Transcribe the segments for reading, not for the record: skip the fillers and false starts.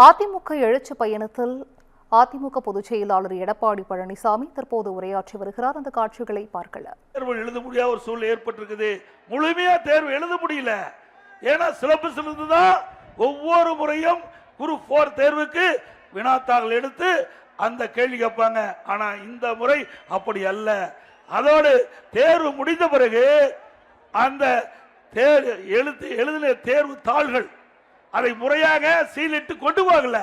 அதிமுக எழுச்சி பயணத்தில் அதிமுக பொதுச் செயலாளர் எடப்பாடி பழனிசாமி தற்போது உரையாற்றி வருகிறார். அந்த காட்சிகளை பார்க்கலாம். தேர்வு எழுத முடியாத ஒரு சூழ்நிலை ஏற்பட்டிருக்குது. முழுமையா தேர்வு எழுத முடியல. ஏன்னா சிலபஸ் இருந்துதான் ஒவ்வொரு முறையும் குரூப் 4 தேர்வுக்கு வினாத்தாள் எடுத்து அந்த கேள்வி கேட்பாங்க. ஆனா இந்த முறை அப்படி அல்ல. அதோடு தேர்வு முடிந்த பிறகு அந்த எழுதின தேர்வு தாள்கள் அதை முறையாக சீலிட்டு கொண்டு போகல.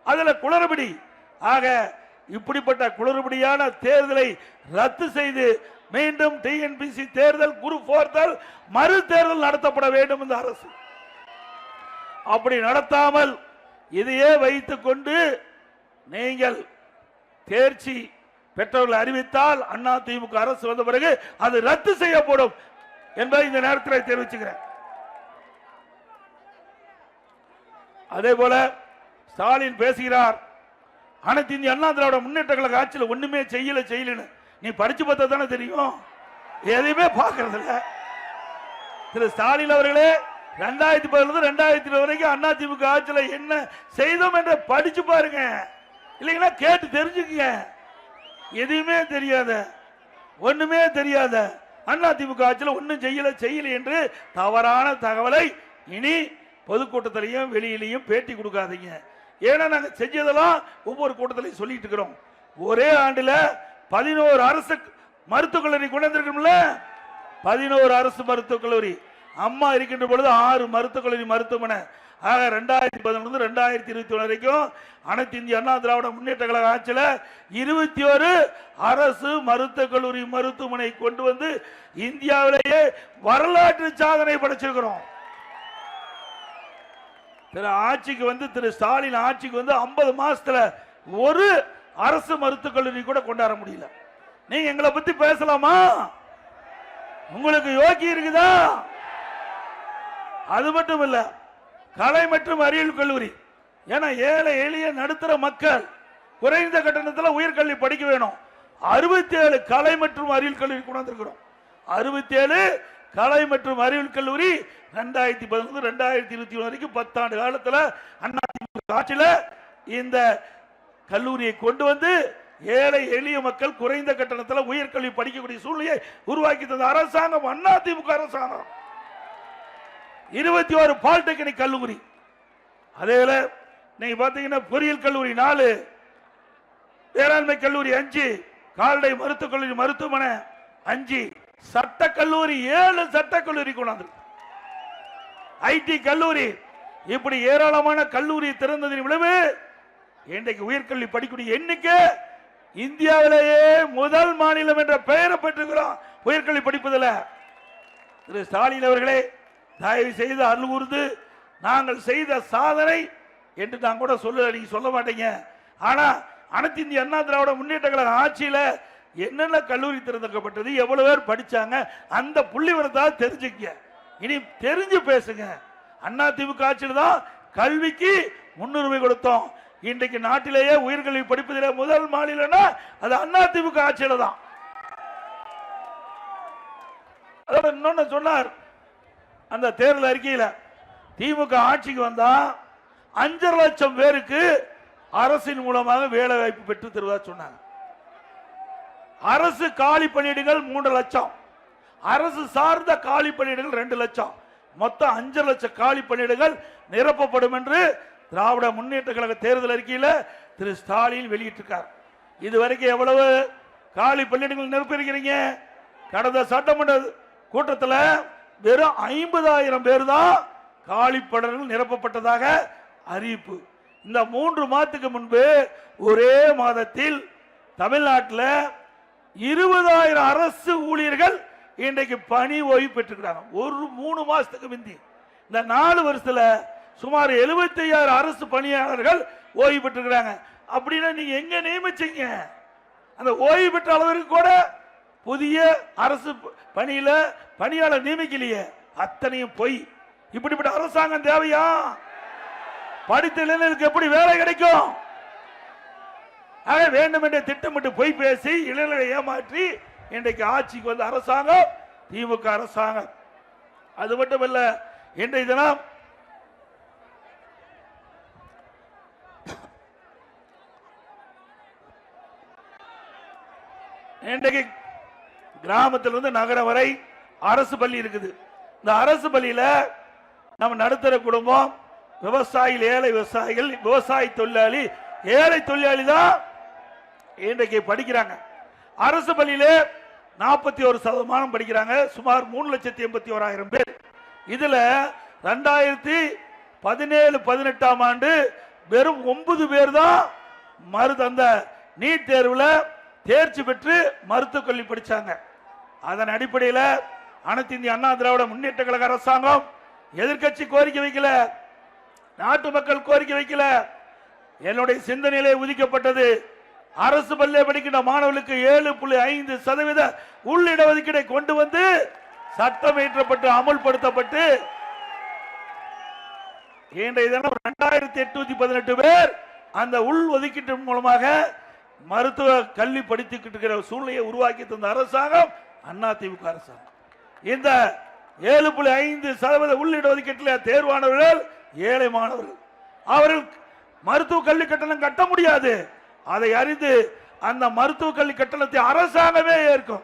அதுல குளறுபடி. ஆக இப்படிப்பட்ட குளறுபடியான தேர்தலை ரத்து செய்து மீண்டும் டிஎன்பிசி தேர்தல் குரூப் 4 மறு தேர்தல் நடத்தப்பட வேண்டும் இந்த அரசு. அப்படி நடத்தாமல் இதையே வைத்துக் கொண்டு நீங்கள் தேர்ச்சி பெற்றவர்கள் அறிவித்தால் அதிமுக அரசு வந்த பிறகு அது ரத்து செய்யப்படும் என்பதை இந்த நேரத்தில் தெரிவிச்சுக்கிறேன். அதே போல ஸ்டாலின் பேசுகிறார், அனைத்து இந்திய அண்ணா திராவிட முன்னேற்ற கழக ஆட்சியில் ஒண்ணுமே செய்யலன்னு. நீ படிச்சு பார்த்தா தானே தெரியும், எதையுமே பார்க்கறது இல்ல. திரு ஸ்டாலின் அவர்களே 2010 2020 வரைக்கும் அதிமுக ஆட்சியில் என்ன செய்தோம் என்று படிச்சு பாருங்க. இல்லைங்களா கேட்டு தெரிஞ்சுக்கங்க. எதுவுமே தெரியாத, ஒண்ணுமே தெரியாத அதிமுக ஆட்சியில் ஒன்னும் செய்யல என்று தவறான தகவலை இனி பொதுக்கூட்டத்திலையும் வெளியிலையும் பேட்டி கொடுக்காதீங்க. ஏன்னா நாங்க செஞ்சதெல்லாம் ஒவ்வொரு கூட்டத்திலையும் சொல்லிட்டு இருக்கிறோம். ஒரே ஆண்டுல 11 அரசு மருத்துவக் கல்லூரி கொண்டு வந்திருக்கோம்ல. 11 அரசு மருத்துவக் கல்லூரி. அம்மா இருக்கின்ற பொழுது 6 மருத்துவக் கல்லூரி மருத்துவமனை. ஆக 2011 2021 வரைக்கும் அனைத்து இந்திய அண்ணா திராவிட முன்னேற்ற கழக ஆட்சியில் 21 அரசு மருத்துவக் கல்லூரி மருத்துவமனை கொண்டு வந்து இந்தியாவிலேயே வரலாற்று சாதனை படைச்சிருக்கிறோம். திரு ஸ்டாலின் ஆட்சிக்கு வந்து 50 மாசத்துல ஒரு அரசு மருத்துவக் கல்லூரி கூட கொண்டாட முடியல. நீங்க எங்களை பத்தி பேசலாமா? உங்களுக்கு யோகி இருக்குதா? அது மட்டும் இல்ல, கலை மற்றும் அறிவியல் கல்லூரி. ஏன்னா ஏழை எளிய நடுத்தர மக்கள் குறைந்த கட்டணத்தில் உயர்கல்வி படிக்க வேணும். 67 கலை மற்றும் அறிவியல் கல்லூரி கொண்டாந்துருக்கிறோம். 67 கலை மற்றும் அறிவியல் கல்லூரி 2011 2021 வரைக்கும் 10 ஆண்டு காலத்தில் அதிமுக ஆட்சியில் இந்த கல்லூரியை கொண்டு வந்து ஏழை எளிய மக்கள் குறைந்த கட்டணத்தில் உயர்கல்வி படிக்கக்கூடிய சூழ்நிலையை உருவாக்கி தந்த அரசாங்கம் அதிமுக அரசாங்கம். 21 பாலிடெக்னிக் கல்லூரி. அதே நீங்க பாத்தீங்கன்னா பொறியியல் கல்லூரி 4, வேளாண்மை கல்லூரி 5, கால்நடை மருத்துவக் கல்லூரி மருத்துவமனை 5, சட்டக்கல்லூரி 7 சட்டக்கல்லூரி கொண்டாந்து, ஐடி கல்லூரி. இப்படி ஏராளமான கல்லூரி திறந்ததின் விளைவு இன்றைக்கு உயர்கல்வி படிக்கக்கூடிய எண்ணிக்கை இந்தியாவிலேயே முதல் மாநிலம் என்ற பெயரை பெற்றுக்கிறோம் உயர்கல்வி படிப்பதில். திரு ஸ்டாலின் அவர்களே, தயவு செய்து அருள் கூர்ந்து நாங்கள் செய்த சாதனை என்று நான் கூட நீங்க சொல்ல மாட்டீங்க. ஆனா அனைத்து இந்திய அண்ணா திராவிட முன்னேற்ற கழக ஆட்சியில என்னென்ன கல்லூரி திறந்துக்கப்பட்டது, எவ்வளவு பேர் படிச்சாங்க, அந்த புள்ளிவிவரத்தை தெரிஞ்சுக்க. இனி தெரிஞ்சு பேசுங்க. அதிமுக ஆட்சியில் தான் கல்விக்கு முன்னுரிமை கொடுத்தோம். இன்றைக்கு நாட்டிலேயே உயர்கல்வி படிப்பதில் முதல் மாநிலம்னா அது அதிமுக ஆட்சியில தான். அதோட இன்னொன்னு சொன்னார், அந்த தேர்தல் அறிக்கையில் திமுக ஆட்சிக்கு வந்தா 5 லட்சம் பேருக்கு அரசின் மூலமாக வேலை வாய்ப்பு பெற்று தருவதா சொன்னாங்க. அரசு காலி பணியிடங்கள் 3 லட்சம், அரசு சார்ந்த காலி பணியிடங்கள் 2 லட்சம், மொத்தம் 5 லட்சம் காலி பணியிடங்கள் நிரப்பப்படும் என்று திராவிட முன்னேற்ற கழக தேர்தல் அறிக்கையில் திரு ஸ்டாலின் வெளியிட்டிருக்கார். இதுவரைக்கும் எவ்வளவு காலி பணியிடங்கள் நிரப்பியிருக்கிறீங்க? கடந்த சட்டமன்ற கூட்டத்தில் வெறும் 50,000 பேர் தான் காலி பணியிடங்கள் நிரப்பப்பட்டதாக அறிவிப்பு. இந்த 3 மாதத்துக்கு முன்பு ஒரே மாதத்தில் தமிழ்நாட்டில் 20,000 அரசு ஊழியர்கள் இன்றைக்கு பணி ஓய்வு பெற்றுக்கிறாங்க. ஒரு 3 மாசத்துக்கு முந்தி. இந்த 4 வருஷத்துல சுமார் 75,000 அரசு பணியாளர்கள் ஓய்வு பெற்றுக்கிறாங்க. அப்படின்னா நீங்க எங்க நியமிச்சீங்க? அந்த ஓய்வு பெற்ற அளவிற்கு கூட புதிய அரசு பணியில பணியாளர் நியமிக்கலையே. அத்தனையும் பொய். இப்படிப்பட்ட அரசாங்கம் தேவையா? படித்த இளைஞர்களுக்கு எப்படி வேலை கிடைக்கும்? வேண்டும் என்ற திட்டமிட்டு பொய் பேசி இளைஞர்களை ஏமாற்றி இன்றைக்கு ஆட்சிக்கு வந்த அரசாங்கம் திமுக அரசாங்கம். அது மட்டுமல்ல, இன்றைய தினம் இன்றைக்கு கிராமத்திலிருந்து நகரம் வரை அரசு பள்ளி இருக்குது. இந்த அரசு பள்ளியில நம்ம நடுத்தர குடும்பம், விவசாயிகள், ஏழை விவசாயிகள், விவசாய தொழிலாளி, ஏழை தொழிலாளி தான் இன்றைக்கு படிக்கிறாங்க. அரசு பள்ளியிலே 41% படிக்கிறாங்க. சுமார் 3,81,000 பேர். இதுல 2017-18 ஆண்டு வெறும் 9 பேர் தான் அந்த நீட் தேர்வுல தேர்ச்சி பெற்று மருத்துவக் கல்வி படிச்சாங்க. அதன் அடிப்படையில் அனைத்து இந்திய அண்ணா திராவிட முன்னேற்ற கழக அரசாங்கம் எதிர்க்கட்சி கோரிக்கை வைக்கல, நாட்டு மக்கள் கோரிக்கை வைக்கல. என்னுடைய சிந்தனையிலே உதிக்கப்பட்டது அரசு பள்ளியை படிக்கின்ற மாணவர்களுக்கு 7.5% உள்ளிடஒதுக்கீடை கொண்டு வந்து சட்டம் இயற்றப்பட்டு அமுல்படுத்தப்பட்டு இன்றைய தினம் 2818 பேர் அந்த உள் ஒதுக்கீட்டின் மூலமாக மருத்துவ கல்வி படித்துக்கிட்டு இருக்கிற சூழ்நிலையை உருவாக்கி தந்த அரசாங்கம் அதிமுக அரசாங்கம். இந்த 7.5% உள்ளிட ஒதுக்கீட்டில் தேர்வானவர்கள் ஏழை மாணவர்கள். அவர்கள் மருத்துவ கல்வி கட்டணம் கட்ட முடியாது. அதை அறிந்து அந்த மருத்துவ கல்வி கட்டணத்தை அரசாங்கமே ஏற்கும்.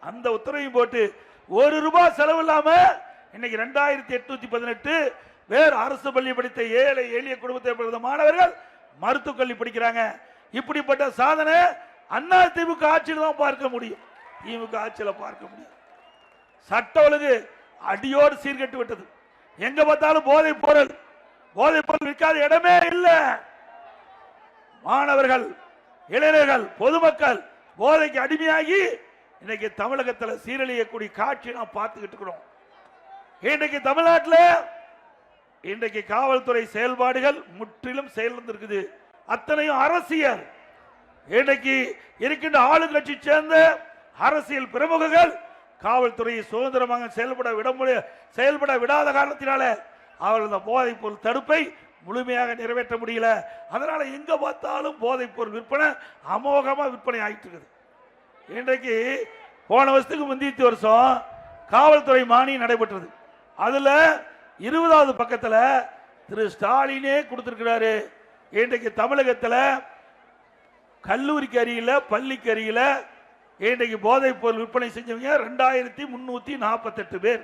அந்த உத்தரவையும் போட்டு ₹1 செலவு இல்லாம இன்னைக்கு 2818 பேர் அரசு பள்ளி படித்த ஏழை எளிய குடும்பத்தை படித்த மாணவர்கள் மருத்துவ கல்வி படிக்கிறாங்க. இப்படிப்பட்ட சாதனை அதிமுக ஆட்சியில் தான் பார்க்க முடியும், திமுக ஆட்சியில் பார்க்க முடியும். சட்ட ஒழுங்கு அடியோடு சீர்கட்டு விட்டது. எங்க பார்த்தாலும் போதைப் பொருள் விற்காத இடமே இல்லை. மாணவர்கள், இளைஞர்கள், பொதுமக்கள் போதைக்கு அடிமையாகி இன்னைக்கு தமிழகத்தில் சீரழியக்கூடிய காட்சி நாம் பார்த்துக்கிட்டு இருக்கிறோம். இன்றைக்கு தமிழ்நாட்டில் இன்றைக்கு காவல்துறை செயல்பாடுகள் முற்றிலும் செயலிழந்திருக்குது. அத்தனையும் அரசியல். இன்றைக்கு இருக்கின்ற ஆளுங்கட்சி சேர்ந்த அரசியல் பிரமுகர்கள் காவல்துறையை சுதந்திரமாக செயல்பட விடாத காரணத்தினால அவர்கள் இந்த போதைப் பொருள் தடுப்பை முழுமையாக நிறைவேற்ற முடியல. அதனால எங்க பார்த்தாலும் போதைப் பொருள் விற்பனை அமோகமா விற்பனை ஆயிட்டு இருக்குது. இன்றைக்கு போன வருஷத்துக்கு முந்தைய வருஷம் காவல்துறை மானியம் நடைபெற்றது. அதுல 20வது பக்கத்தில் திரு ஸ்டாலினே கொடுத்திருக்கிறாரு. இன்றைக்கு தமிழகத்தில் கல்லூரிக்கு அருகில, பள்ளிக்கு அருகில இன்றைக்கு போதைப் பொருள் விற்பனை செஞ்சவங்க 2348 பேர்.